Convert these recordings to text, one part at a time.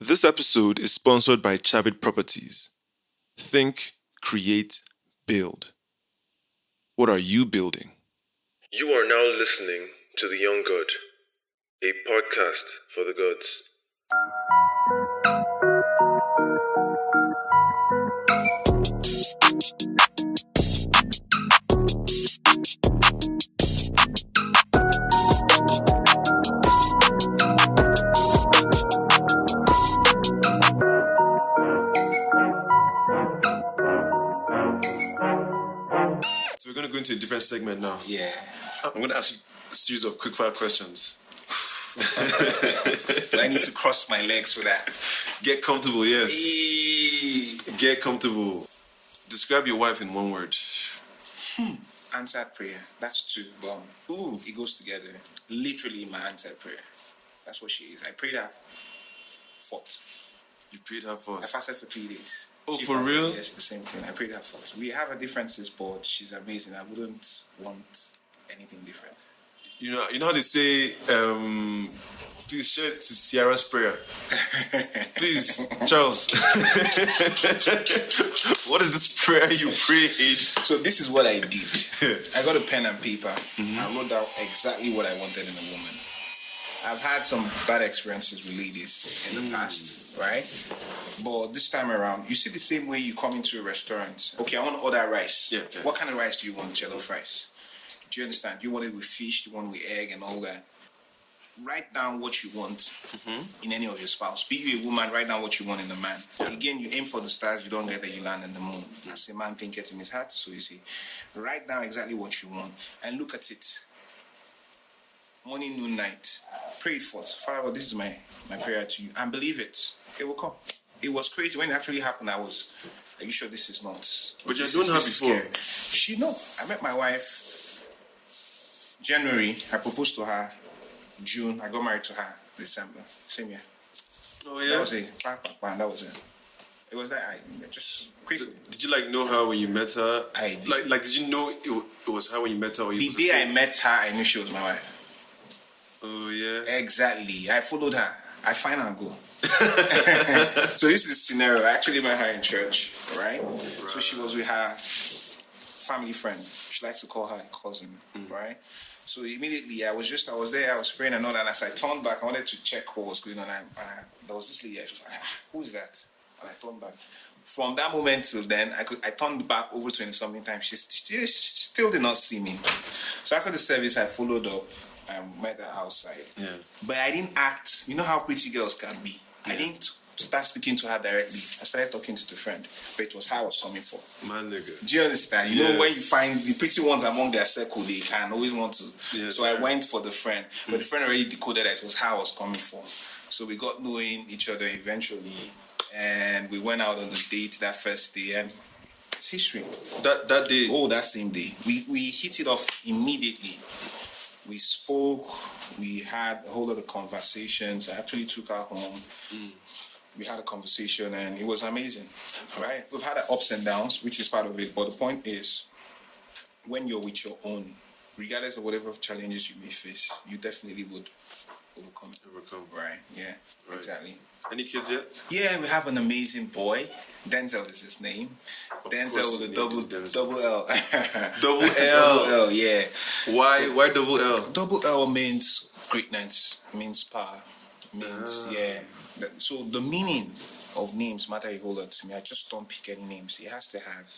This episode is sponsored by Chavit Properties. Think, create, build. What are you building? You are now listening to The Young God, a podcast for the gods. So we're going to go into a different segment now. Yeah. I'm going to ask you a series of quick fire questions. Do I need to cross my legs for that? Get comfortable, yes. Get comfortable. Describe your wife in one word. Answered prayer. That's two. Boom. It goes together. Literally my answered prayer. That's what she is. I prayed her fought. You prayed her I first. fasted for 3 days. Oh, She for fasted, real? Yes, the same thing. I prayed her first. We have our differences, but she's amazing. I wouldn't want anything different. You know how they say, please share it to Sierra's prayer. Please, Charles. What is this prayer you prayed? So this is what I did. I got a pen and paper. I wrote down exactly what I wanted in a woman. I've had some bad experiences with ladies in the past, right? But this time around, you see the same way you come into a restaurant. Okay, I want to order rice. Yeah. What kind of rice do you want? Jollof rice. Do you understand? Do you want it with fish? Do you want it with egg and all that? Write down what you want in any of your spouse. Be you a woman, write down what you want in a man. Again, you aim for the stars, you don't get there, you land in the moon. As a man thinketh in his heart, so you see. Write down exactly what you want and look at it. Morning, noon, night. Pray it forth. Father, this is my prayer to you. And believe it. It will come. It was crazy. When it actually happened, are you sure this is not? But you've known her before. Scary. She know. I met my wife January. I proposed to her June. I got married to her December. Same year. Oh, That yeah? was it. That was it. It was that. I just quick. Did you know her when you met her? I did. Did you know it was her when you met her? Or The day I met her, I knew she was my wife. Oh, yeah? Exactly. I followed her. I find her and go. So this is the scenario. I actually met her in church, right? So she was with her family friend. She likes to call her a cousin, right? So immediately I was there, I was praying and all that. And as I turned back, I wanted to check what was going on. There was this lady. She was like, who is that? And I turned back. From that moment till then, I turned back over 20-something times. She still did not see me. So after the service, I followed up. I met her outside. Yeah. But I didn't act. You know how pretty girls can be. I didn't start speaking to her directly. I started talking to the friend. But it was her I was coming for. Man, nigga. Do you understand? You know, when you find the pretty ones among their circle, they can always want to. Yes, So I went for the friend. But the friend already decoded that it was her I was coming for. So we got knowing each other eventually. And we went out on a date that first day. And it's history. That day. Oh, that same day. We hit it off immediately. We spoke, we had a whole lot of conversations. I actually took her home. We had a conversation and it was amazing, right? We've had ups and downs, which is part of it. But the point is, when you're with your own, regardless of whatever challenges you may face, you definitely would overcome it. Right, yeah, Right. exactly. Any kids yet? Yeah, we have an amazing boy. Denzel is his name. Denzel with a double L. Double L? Double L, yeah. Why double L? Double L means greatness, means power, means, So the meaning of names matter a whole lot to me. I just don't pick any names. It has to have,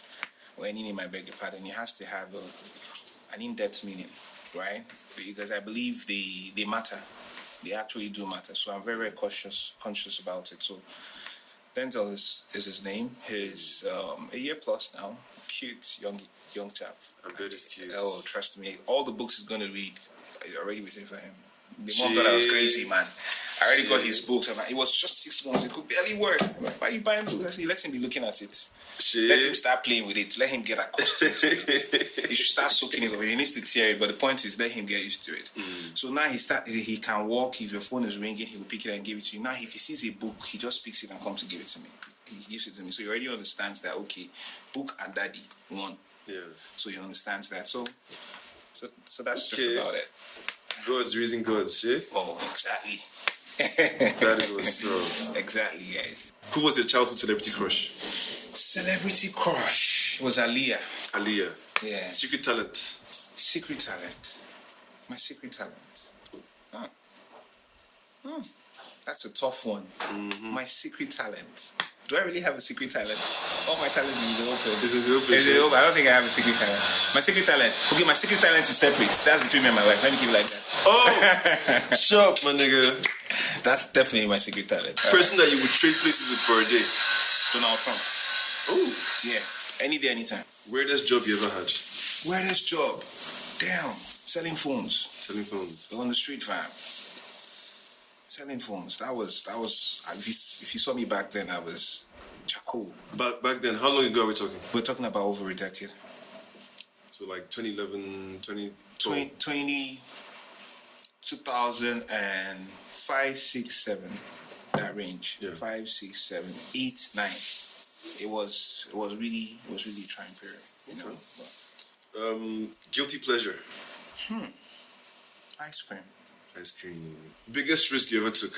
or any name, I beg your pardon, it has to have an in-depth meaning, right? Because I believe they matter. They actually do matter. So I'm very, very conscious about it. So Denzel is his name. He's a year plus now. Cute, young chap. I bet it's cute. Oh, trust me. All the books he's going to read are already waiting for him. The mom thought I was crazy, man. I already got his books. It was just 6 months. It could barely work. Why are you buying books? I said, let him be looking at it. Let him start playing with it. Let him get accustomed to it. He should start soaking it up. He needs to tear it, but the point is, let him get used to it. So now he can walk. If your phone is ringing, he will pick it and give it to you. Now, if he sees a book, he just picks it and comes to give it to me. He gives it to me. So he already understands that, okay, book and daddy, one. Yeah. So he understands that. So that's just about it. Gods raising gods, shit. Oh, exactly. That is what's up. Exactly, guys. Who was your childhood celebrity crush? Celebrity crush was Aaliyah. Aaliyah. Yeah. Secret talent. Secret talent. My secret talent. Huh. That's a tough one. My secret talent. Do I really have a secret talent? All my talent is in the open. Is in the open. Is in the open. I don't think I have a secret talent. My secret talent. Okay, my secret talent is separate. That's between me and my wife. Let me keep it like that. Oh! Sharp, my nigga. That's definitely my secret talent. Person that you would trade places with for a day. Donald Trump. Oh. Yeah. Any day, anytime. Weirdest job you ever had? Weirdest job? Damn. Selling phones. Selling phones. On the street, fam. Selling phones. That was. If you saw me back then, I was charcoal. Back then, how long ago are we talking? We're talking about over a decade. So like 2011, 2012. 2005, 6, 7. That range. Yeah. 5, 6, 7, 8, 9. It was really a trying period. You know. But, Guilty pleasure. ice cream. Ice cream. Biggest risk you ever took?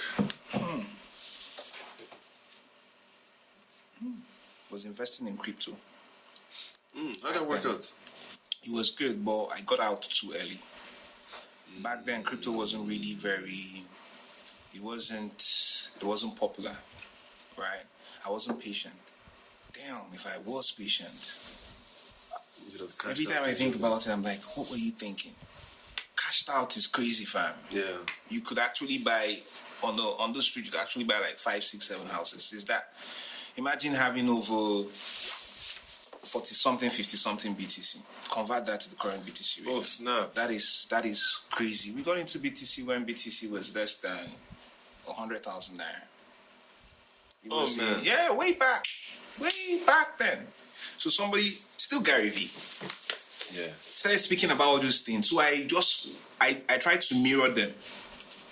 Was investing in crypto. How'd that work out? It was good, but I got out too early. Back then, crypto wasn't really it wasn't popular, right? I wasn't patient. Damn, if I was patient. Every time I think about it, I'm like, what were you thinking? Cashed out is crazy, fam. Yeah. You could actually buy, on the street, you could actually buy like 5, 6, 7 houses. Is that, imagine having over 40-something, 50-something BTC. Convert that to the current BTC rate. Oh, snap. That is crazy. We got into BTC when BTC was less than 100,000 naira. Man. Yeah, way back then. So somebody, still Gary V. Yeah. Started speaking about all those things. So I try to mirror them.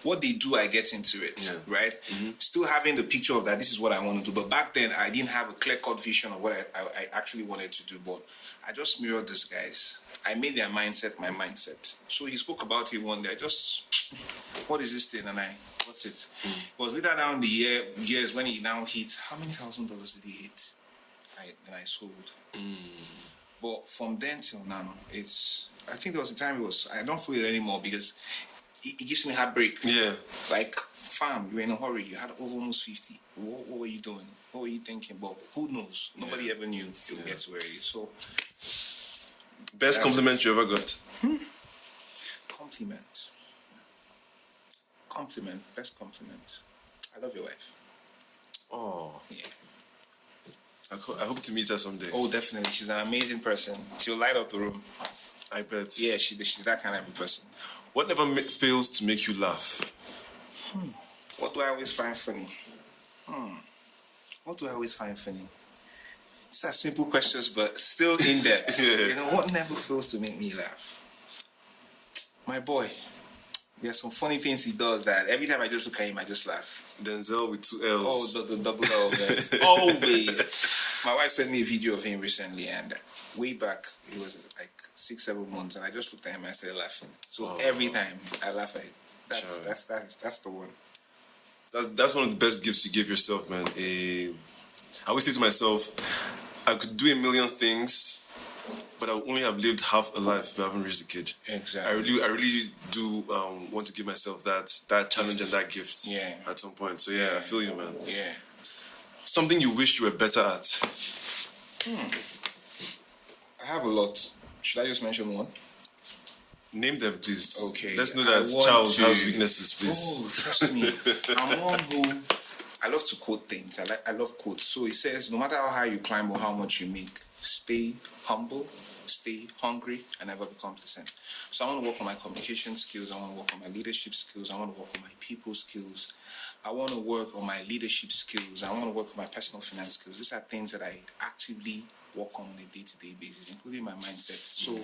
What they do, I get into it, right? Still having the picture of that, this is what I want to do. But back then, I didn't have a clear-cut vision of what I actually wanted to do. But I just mirrored these guys. I made their mindset my mindset. So he spoke about it one day. I just, what is this thing? And what's it? It was later down the years when he now hit, how many $1,000 did he hit? Then I sold. But from then till now, I think there was a time I don't feel it anymore because it gives me heartbreak. Yeah. Like, fam, you're in a hurry. You had over almost 50. What were you doing? What were you thinking? But who knows? Nobody ever knew you'll get to where it is. So, best compliment you ever got? Compliment. Best compliment. I love your wife. Oh. Yeah. I hope to meet her someday. Oh, definitely. She's an amazing person. She'll light up the room. I bet. Yeah, she's that kind of a person. What never fails to make you laugh? What do I always find funny? What do I always find funny? These are simple questions, but still in depth. Yeah. You know, what never fails to make me laugh? My boy. There's some funny things he does that every time I just look at him, I just laugh. Denzel with 2 L's. Oh, the double L, man. Always. My wife sent me a video of him recently, and way back, it was like 6, 7 months, and I just looked at him and I started laughing. So every time I laugh at it. That's the one. That's one of the best gifts you give yourself, man. I always say to myself, I could do a million things, but I would only have lived half a life if I haven't raised a kid. Exactly. I really do want to give myself that challenge and that gift. Yeah. At some point. So I feel you, man. Yeah. Something you wish you were better at. I have a lot. Should I just mention one? Name them, please. Okay. Let's know that Charles has weaknesses, please. Oh, trust me. I'm one who, I love to quote things. I love quotes. So it says, no matter how high you climb or how much you make, stay humble, stay hungry, and never be complacent. So I want to work on my communication skills. I want to work on my leadership skills. I want to work on my people skills. I want to work on my leadership skills. I want to work on my personal finance skills. These are things that I actively work on a day-to-day basis, including my mindset. So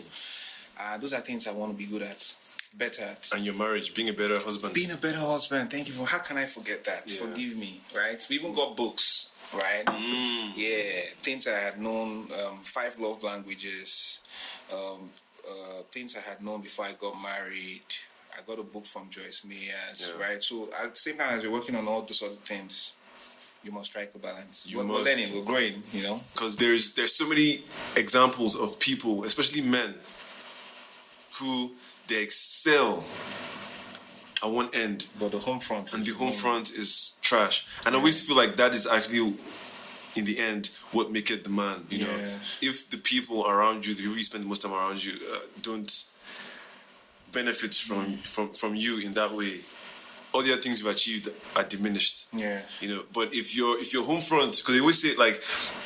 those are things I want to be good at, better at. And your marriage, being a better husband. Being a better husband. Thank you for. How can I forget that? Yeah. Forgive me. Right? We even got books. Right? Yeah. Things I had known. 5 love languages. Things I had known before I got married. I got a book from Joyce Meyers, right? So at the same time as you're working on all those other things, you must strike a balance. We're learning, we're growing, you know? Because there's so many examples of people, especially men, who they excel at one end, but the home front, and the home front is trash. And I always feel like that is actually, in the end, what make it the man. You know, if the people around you, the people you spend the most time around you, don't benefit from you in that way, all the other things you've achieved are diminished. Yeah. You know, but if your home front, because they always say, like,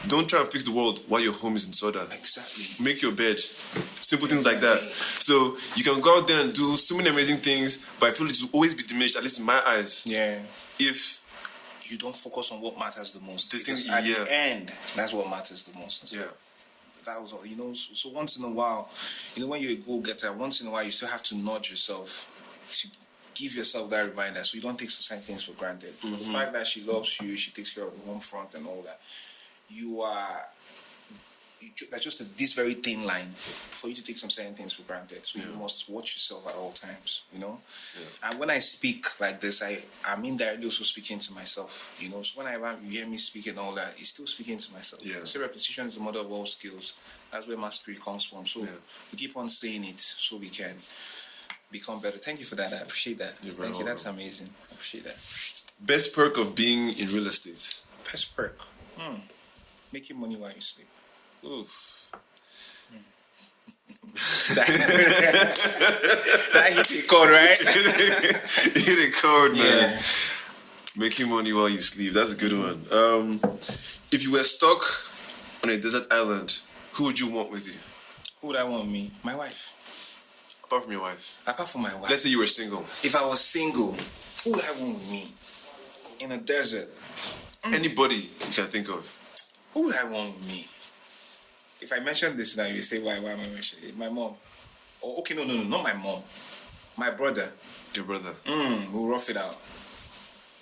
don't try and fix the world while your home is in soda. Exactly. Make your bed. Simple things like that. So you can go out there and do so many amazing things, but I feel it will always be diminished, at least in my eyes. Yeah. If you don't focus on what matters the most. Because at the end, that's what matters the most. Yeah. That was all, you know. So once in a while, you know, when you're a go-getter, once in a while you still have to nudge yourself to give yourself that reminder, so you don't take certain things for granted. Mm-hmm. The fact that she loves you, she takes care of the home front and all that, that's just this very thin line for you to take some certain things for granted. So you must watch yourself at all times, you know. Yeah. And when I speak like this, I'm indirectly also speaking to myself, you know. So whenever you hear me speak and all that, it's still speaking to myself. Yeah. So repetition is the mother of all skills. That's where mastery comes from. So we keep on saying it so we can become better. Thank you for that. I appreciate that. Thank you. That's amazing. I appreciate that. Best perk of being in real estate? Best perk? Making money while you sleep. Oof. that hit the code, right? Hit the code, man. Yeah. Making money while you sleep. That's a good one. If you were stuck on a desert island, who would you want with you? Who would I want with me? My wife. Apart from your wife? Apart from my wife. Let's say you were single. If I was single, who would I want with me? In a desert? Anybody you can think of. Who would I want with me? If I mention this now, you say, why am I mentioning it? My mom. Oh, okay, no, not my mom. My brother. Your brother? We'll rough it out.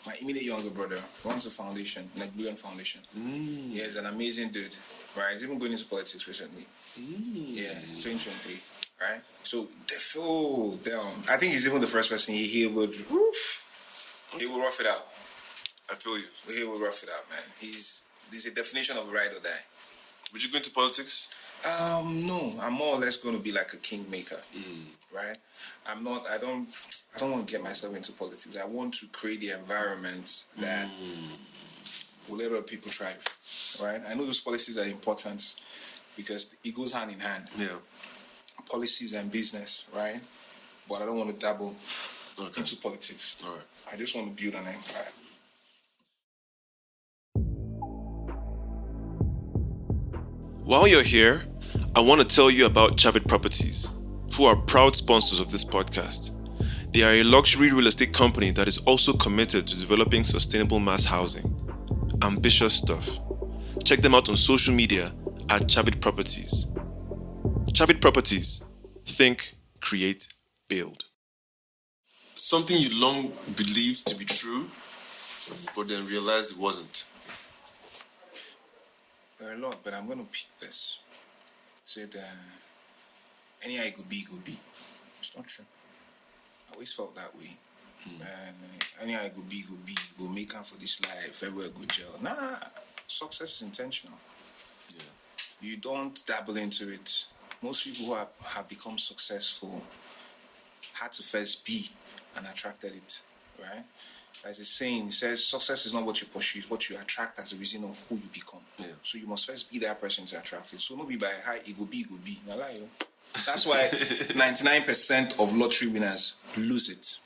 My immediate younger brother runs a foundation, like Brilliant Foundation. Yeah, he's an amazing dude. Right? He's even going into politics recently. Yeah, 2023. Right? So, I think he's even the first person he will rough it out. I feel you. He will rough it out, man. He's a definition of ride or die. Would you go into politics? No. I'm more or less going to be like a kingmaker, right? I don't want to get myself into politics. I want to create the environment that will let other people thrive, right? I know those policies are important because it goes hand in hand. Yeah. Policies and business, right? But I don't want to dabble into politics. All right. I just want to build an empire. While you're here, I want to tell you about NwaDavid Properties, who are proud sponsors of this podcast. They are a luxury real estate company that is also committed to developing sustainable mass housing. Ambitious stuff. Check them out on social media at NwaDavid Properties. NwaDavid Properties. Think, create, build. Something you long believed to be true, but then realized it wasn't. There are a lot, but I'm going to pick this. Said, any I go be, go be. It's not true. I always felt that way. Any I go be, go make up for this life, everywhere go jail. Nah, success is intentional. Yeah. You don't dabble into it. Most people who have become successful had to first be and attracted it, right? As a saying, it says success is not what you pursue, it's what you attract as a reason of who you become. Yeah. So you must first be that person to attract it. So not be by how it go be. Now lie, yo. That's why 99% of lottery winners lose it.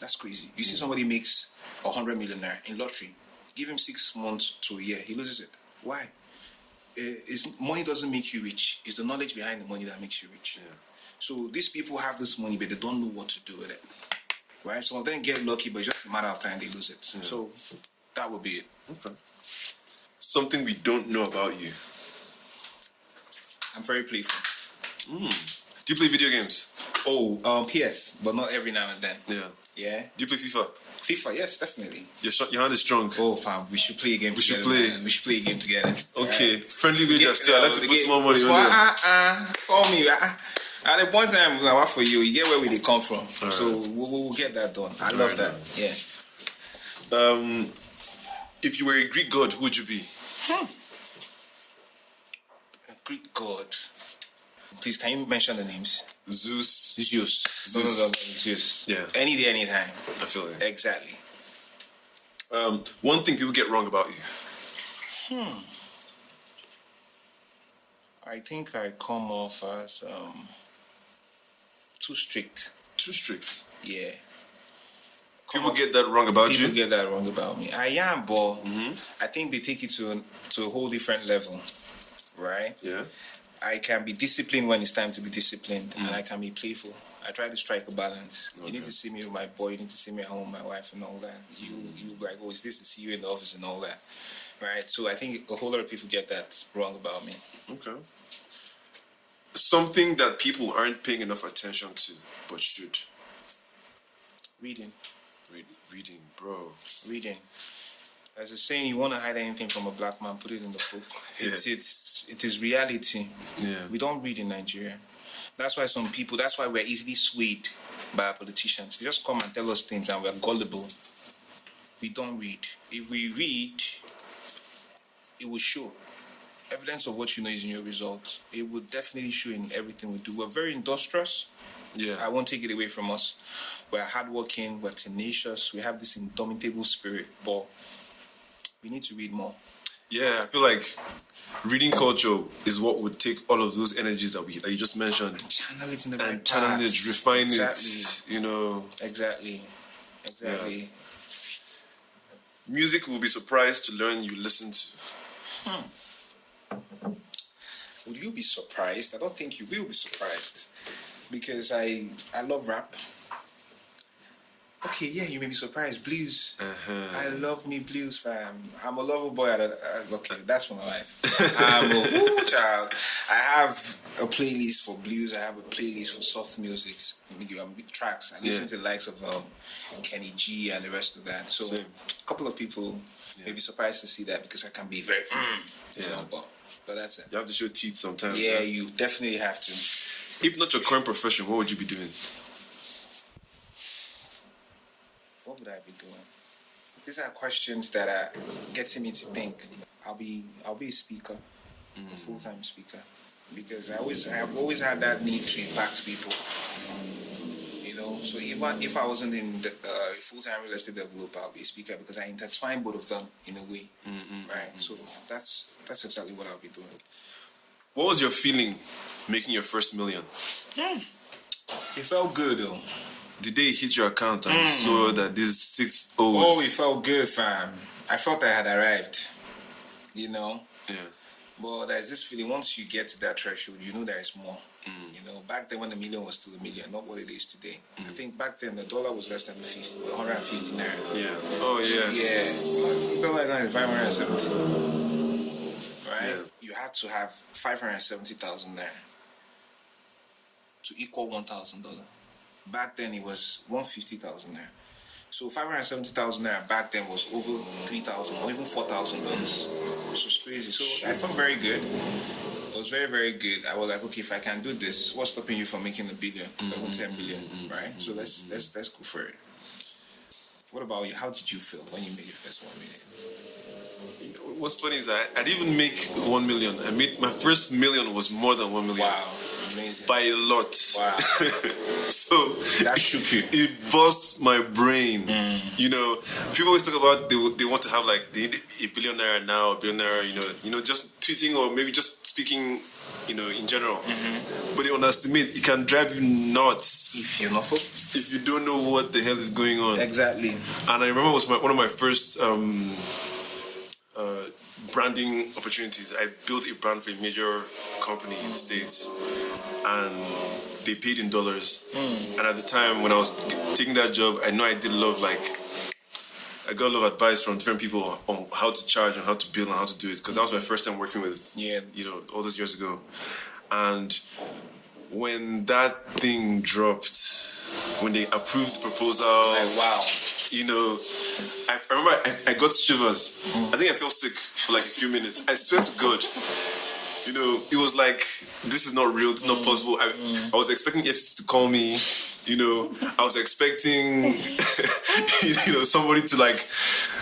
That's crazy. You see somebody makes 100 million naira in lottery, give him 6 months to a year, he loses it. Why? Money doesn't make you rich. It's the knowledge behind the money that makes you rich. Yeah. So these people have this money, but they don't know what to do with it. Right? Some of them get lucky, but it's just a matter of time they lose it. Yeah. So that would be it. Okay. Something we don't know about you. I'm very playful. Do you play video games? Oh, PS, but not every now and then. Yeah. Yeah. Do you play FIFA? FIFA, yes, definitely. Your hand is strong. Oh, fam, we should play a game together. We should play a game together. Okay. Friendly wager still. I like to put small money on there. Call me. At the point time, I work for you. You get where we come from, All so right. we'll get that done. I love that. Yeah. If you were a Greek god, who would you be? A Greek god. Please, can you mention the names? Zeus. Zeus. No, Zeus. Yeah. Any day, anytime. I feel it. Exactly. One thing people get wrong about you. I think I come off as too strict. Too strict. Yeah. People get that wrong about People you. get that wrong about me. I am, but I think they take it to a whole different level, right? Yeah. I can be disciplined when it's time to be disciplined, and I can be playful. I try to strike a balance. Okay. You need to see me with my boy. You need to see me at home with my wife and all that. You like, oh, is this to see you in the office and all that, right? So I think a whole lot of people get that wrong about me. Okay. Something that people aren't paying enough attention to, but should. Reading. Reading, bro. Reading. As a saying, you want to hide anything from a black man, put it in the book. Yeah. It is reality. Yeah. We don't read in Nigeria. That's why we're easily swayed by our politicians. They just come and tell us things and we're gullible. We don't read. If we read, it will show. Evidence of what you know is in your results. It will definitely show in everything we do. We're very industrious. Yeah. I won't take it away from us. We're hardworking, we're tenacious, we have this indomitable spirit, but we need to read more. Yeah, I feel like reading culture is what would take all of those energies that you just mentioned Channel it in the right and channel it, paths. refine Exactly. it, you know. Exactly. Music will be surprised to learn you listen to. Would you be surprised? I don't think you will be surprised. Because I love rap. Okay, yeah, you may be surprised. Blues. I love me blues, fam. I'm a lover boy. Okay, that's for my life. I'm a child. I have a playlist for blues. I have a playlist for soft music, big tracks. I listen to the likes of Kenny G and the rest of that. So Same. a couple of people may be surprised to see that because I can be very, you know, but that's it. You have to show teeth sometimes. Yeah, you definitely have to. If not your current profession, what would you be doing? What would I be doing? These are questions that are getting me to think. I'll be a speaker, a full-time speaker, because I have always had that need to impact people. You know, so even if I wasn't in the full-time real estate developer, I'll be a speaker because I intertwine both of them in a way, right? So that's exactly what I'll be doing. What was your feeling making your first million? It felt good though. The day it hit your account and you saw that these 6 O's. Oh, it felt good, fam. I felt I had arrived. You know? Yeah. But there's this feeling, once you get to that threshold, you know there is more. You know, back then when a million was still a million, not what it is today. I think back then the dollar was less than 150 naira. Yeah. Oh, yes. Yeah. Dollar is now 570. Right? Yeah. You had to have 570,000 naira to equal $1,000. Back then it was 150,000 naira. So 570,000 naira back then was over $3,000 or even $4,000. Which was crazy. So I felt very good. It was very, very good. I was like, okay, if I can do this, what's stopping you from making $1 billion, 10 billion, right? So let's go for it. What about you? How did you feel when you made your first 1 million? What's funny is that I didn't even make 1 million. I made my first million was more than 1 million. Wow, amazing. By a lot. Wow. So that shook you. It busts my brain. You know, people always talk about they want to have like they need a billionaire now, a billionaire, you know, just tweeting or maybe just speaking, you know, in general. But they underestimate, it can drive you nuts. If you're not focused. If you don't know what the hell is going on. Exactly. And I remember it was one of my first branding opportunities. I built a brand for a major company in the States, and they paid in dollars. And at the time when I was taking that job, I know I got a lot of advice from different people on how to charge and how to build and how to do it, because that was my first time working with, you know, all those years ago. And when that thing dropped, when they approved the proposal, like, wow. You know, I remember I got shivers. I think I felt sick for like a few minutes. I swear to God, you know, it was like this is not real, it's not possible. I was expecting FCC to call me, you know, I was expecting, somebody to like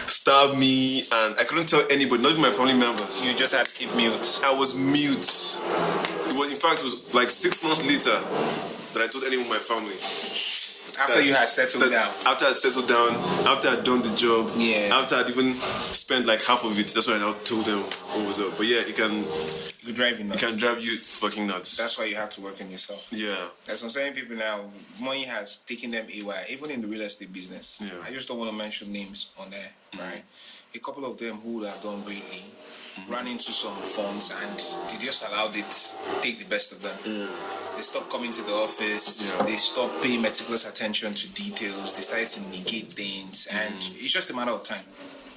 stab me, and I couldn't tell anybody, not even my family members. You just had to keep mute. I was mute. It was like 6 months later that I told anyone in my family. After you had settled down. After I settled down, after I'd done the job, Yeah. after I'd even spent like half of it, that's when I now told them what was up. But yeah, it can drive you nuts. It can drive you fucking nuts. That's why you have to work on yourself. Yeah. That's what I'm saying. People now, money has taken them AY, even in the real estate business. Yeah. I just don't want to mention names on there, right? A couple of them who would have done greatly ran into some funds and they just allowed it to take the best of them. They stopped coming to the office. Yeah. They stopped paying meticulous attention to details. They started to negate things, and it's just a matter of time.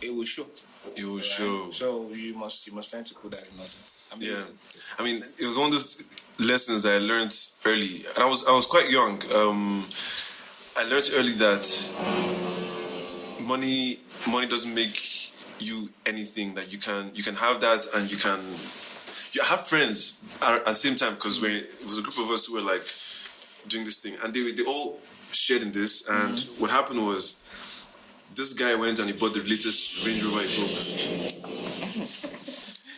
It will show. It will show. So you must learn to put that in order. Amazing. Yeah. I mean, it was one of those lessons that I learned early. And I was quite young. I learned early that money doesn't make you anything. That you can have that, and you have friends at the same time, because it was a group of us who were like doing this thing, and they all shared in this. And what happened was, this guy went and he bought the latest Range Rover Evoque.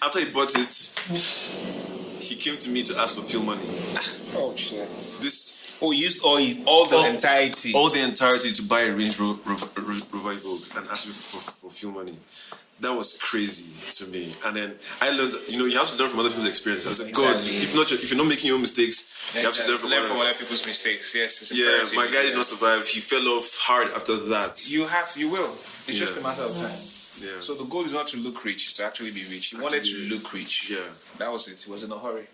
After he bought it, he came to me to ask for fuel money. Oh shit! He used all the entirety to buy a Range Rover Evoque and ask me for fuel money. That was crazy to me. And then I learned, you have to learn from other people's experiences. I was like, God, if you're not making your own mistakes, you have to learn from other people's mistakes. Yes. My guy did not survive. He fell off hard after that. You will. It's just a matter of time. Yeah. So the goal is not to look rich; it's to actually be rich. He wanted to look rich. Yeah. That was it. He was in a hurry.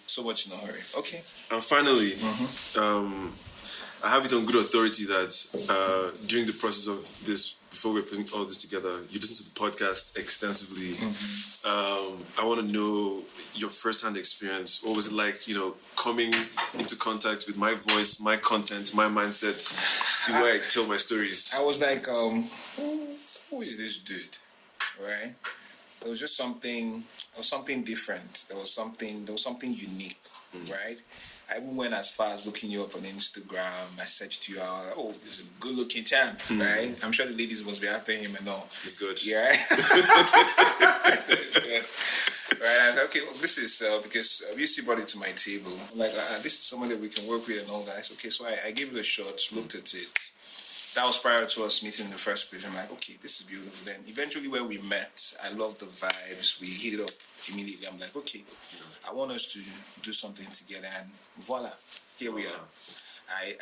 So much in a hurry. Okay. And finally, I have it on good authority that during the process of this, before we're putting all this together, you listen to the podcast extensively. I want to know your first-hand experience. What was it like, coming into contact with my voice, my content, my mindset, the way I tell my stories? I was like, who is this dude? Right? There was just something different. There was something unique, right? I even went as far as looking you up on Instagram. I searched you out. Oh, this is a good-looking champ, right? I'm sure the ladies must be after him and all. He's good. Yeah. It's good. Right? I was like, okay, well, this is because VC brought it to my table. I'm like, this is someone that we can work with and all that. I said, okay, so I gave it a shot, looked at it. That was prior to us meeting in the first place. I'm like, okay, this is beautiful. Then eventually when we met, I loved the vibes. We hit it up immediately. I'm like, okay, I want us to do something together, and voila, here we are.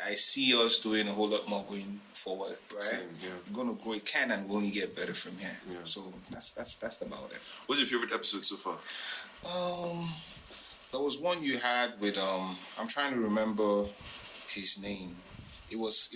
I see us doing a whole lot more going forward, right? Same, yeah. We're gonna grow. It can and will only get better from here. Yeah. So that's about it. What's your favorite episode so far? There was one you had with I'm trying to remember his name. It was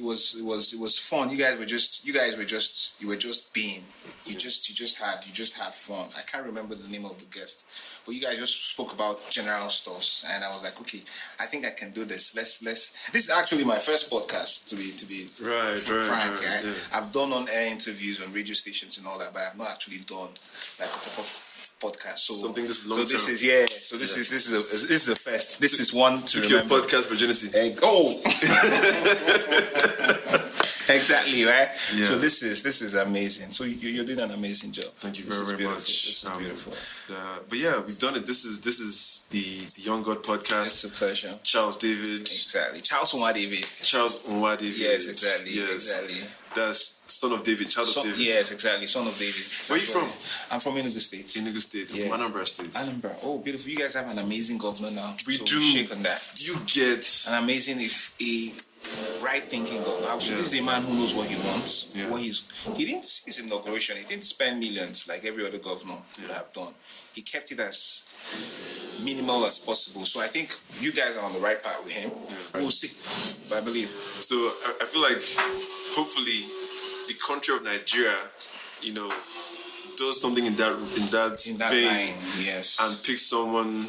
fun. You were just being. You just had fun. I can't remember the name of the guest, but you guys just spoke about general stuff, and I was like, okay, I think I can do this. Let's. This is actually my first podcast to be frank. Right, yeah. I've done on-air interviews on radio stations and all that, but I've not actually done like a proper podcast. So something this long term. This is a first. This is one to took remember. your podcast virginity. Exactly, right? Yeah. So this is amazing. So you're doing an amazing job. Thank you This very, is very beautiful. much. This is beautiful. But yeah, we've done it. This is the Young God podcast. It's a pleasure. Charles David. Exactly. Charles NwaDavid. Charles NwaDavid. Yes, exactly. Yes. Exactly. That's son of David, child of David. Yes, exactly. Son of David. Where are you from? I'm from Enugu State. Enugu State. Yeah. From Anambra State. Anambra. Oh, beautiful. You guys have an amazing governor now. We so do. Shake on that. Do you get An amazing, if a right-thinking governor. So this is a man who knows what he wants. Yeah. He didn't see his inauguration. He didn't spend millions like every other governor would have done. He kept it as minimal as possible. So I think you guys are on the right path with him. Yeah. We'll see. But I believe. So I feel like hopefully the country of Nigeria, does something in that vein, line, yes. and pick someone,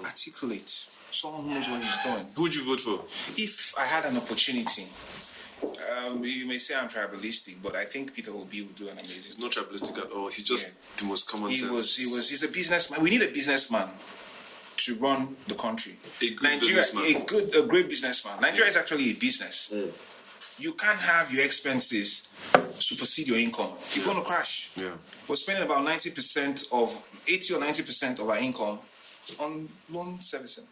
Articulate. Someone who knows what he's doing. Who would you vote for? If I had an opportunity, you may say I'm tribalistic, but I think Peter Obi would do an amazing. He's not tribalistic at all. He's just the most common sense. He's a businessman. We need a businessman to run the country. A good businessman. A great businessman. Nigeria is actually a business. You can't have your expenses supersede your income. You're going to crash. Yeah. We're spending about 80 or 90% of our income on loan servicing.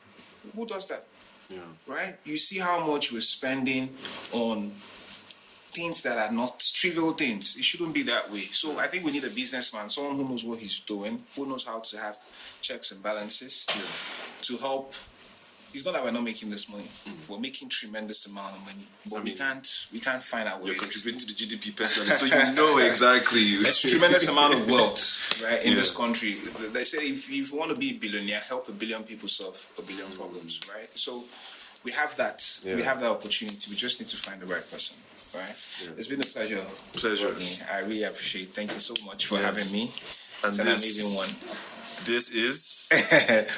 Who does that? Yeah. Right? You see how much we're spending on things that are not trivial things. It shouldn't be that way. So I think we need a businessman, someone who knows what he's doing, who knows how to have checks and balances to help. It's not that we're not making this money. We're making tremendous amount of money, but we can't find out where you're contributing to the GDP personally, so you know exactly. There's a tremendous amount of wealth, right, in this country. They say if you want to be a billionaire, help a billion people solve a billion problems, right? So we have that. Yeah. We have that opportunity. We just need to find the right person, right? Yeah. It's been a pleasure. Rodney. I really appreciate it. Thank you so much for having me. And it's an amazing one. This is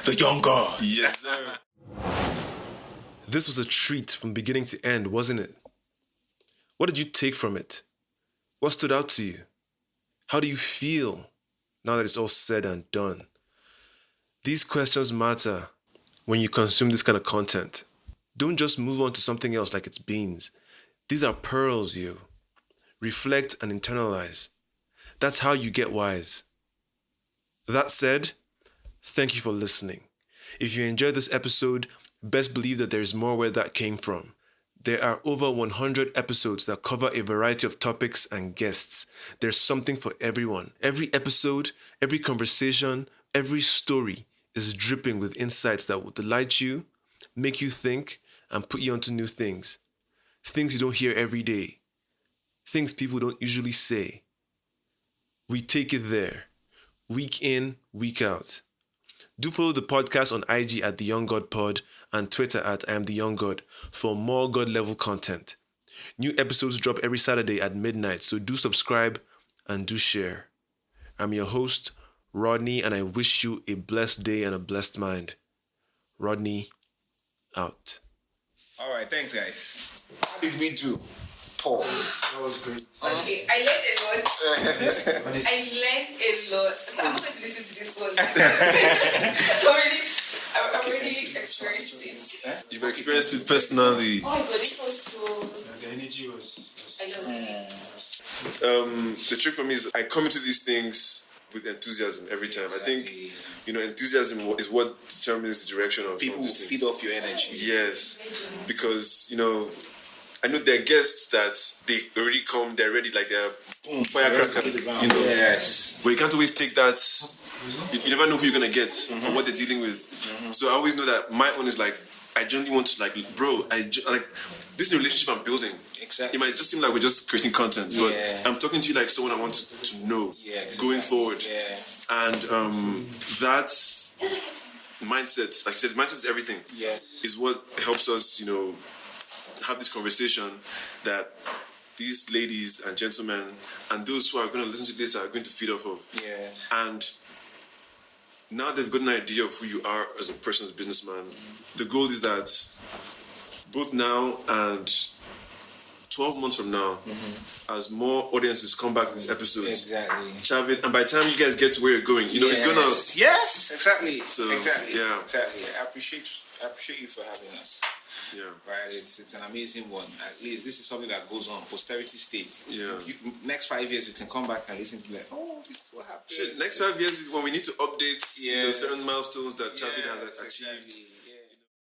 the young God. Yes, sir. This was a treat from beginning to end, wasn't it? What did you take from it? What stood out to you? How do you feel now that it's all said and done? These questions matter when you consume this kind of content. Don't just move on to something else like it's beans. These are pearls, you. Reflect and internalize. That's how you get wise. That said, thank you for listening. If you enjoyed this episode, best believe that there is more where that came from. There are over 100 episodes that cover a variety of topics and guests. There's something for everyone. Every episode, every conversation, every story is dripping with insights that will delight you, make you think, and put you onto new things. Things you don't hear every day. Things people don't usually say. We take it there. Week in, week out. Do follow the podcast on IG at The Young God Pod and Twitter at I Am The Young God for more God-level content. New episodes drop every Saturday at midnight, so do subscribe and do share. I'm your host, Rodney, and I wish you a blessed day and a blessed mind. Rodney, out. All right, thanks, guys. How did we do? Pause. That was great. Okay, I learned a lot. I learned a lot. So I'm not going to listen to this one. I'm already experienced it. You've experienced it personally. Oh my God, this was so... The energy was I love it. The trick for me is I come into these things with enthusiasm every time. Exactly. I think, enthusiasm is what determines the direction of people. Feed off your energy. Yes, because I know there are guests that they already come, they're ready, like they're firecrackers. Yes, but you can't always take that. You never know who you're gonna get or what they're dealing with. So I always know that my own is like I genuinely want to this is a relationship I'm building. Exactly. It might just seem like we're just creating content, but I'm talking to you like someone I want to know going forward. Yeah. And that mindset, like you said, mindset is everything. Yes. Is what helps us, have this conversation that these ladies and gentlemen and those who are going to listen to this are going to feed off of. Yeah. And now they've got an idea of who you are as a person, as a businessman. The goal is that both now and 12 months from now, as more audiences come back to these episodes, Chavid, and by the time you guys get to where you're going, it's gonna. Yes, exactly. So, exactly. Yeah. Exactly. I appreciate you for having us. Yeah. Right. It's an amazing one. At least this is something that goes on. Posterity stay. Yeah. Next 5 years, you can come back and listen to this is what happened. Shit, next 5 years when we need to update certain milestones that Chavid has achieved.